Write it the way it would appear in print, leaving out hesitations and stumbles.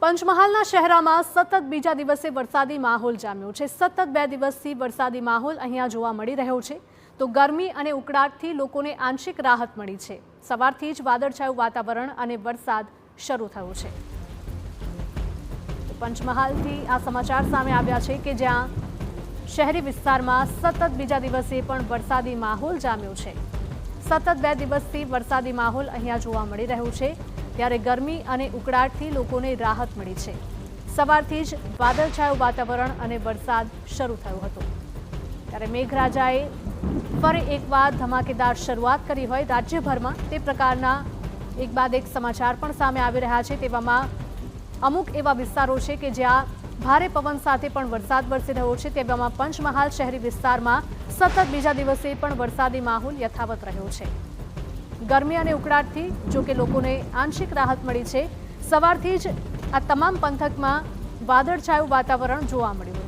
પંચમહાલના શહેરામાં સતત બીજા દિવસે વરસાદી માહોલ જામ્યો છે। સતત 2 દિવસથી વરસાદી માહોલ અહીંયા જોવા મળી રહ્યો છે। તો ગરમી અને ઉકળાટથી લોકોને આંશિક રાહત મળી છે। સવારથી જ વાદળછાયું વાતાવરણ અને વરસાદ શરૂ થયો છે। પંચમહાલથી આ સમાચાર સામે આવ્યા છે કે જ્યાં શહેરી વિસ્તારમાં સતત બીજા દિવસે પણ વરસાદી માહોલ જામ્યો છે। સતત 2 દિવસથી વરસાદી માહોલ અહીંયા જોવા મળી રહ્યો છે। ત્યારે ગરમી અને ઉકળાટથી લોકોને રાહત મળી છે। સવારથી જ વાદળછાયું વાતાવરણ અને વરસાદ શરૂ થયો હતો। ત્યારે મેઘરાજાએ ફરી એકવાર ધમાકેદાર શરૂઆત કરી હોય રાજ્યભરમાં તે પ્રકારના એક બાદ એક સમાચાર પણ સામે આવી રહ્યા છે। તેવામાં અમુક એવા વિસ્તારો છે કે જ્યાં ભારે પવન સાથે પણ વરસાદ વરસી રહ્યો છે। તેવામાં પંચમહાલ શહેરી વિસ્તારમાં સતત બીજા દિવસે પણ વરસાદી માહોલ યથાવત રહ્યો છે। ગરમી અને ઉકળાટથી જો કે લોકોને આંશિક રાહત મળી છે। સવારથી જ આ તમામ પંથકમાં વાદળછાયું વાતાવરણ જોવા મળ્યું।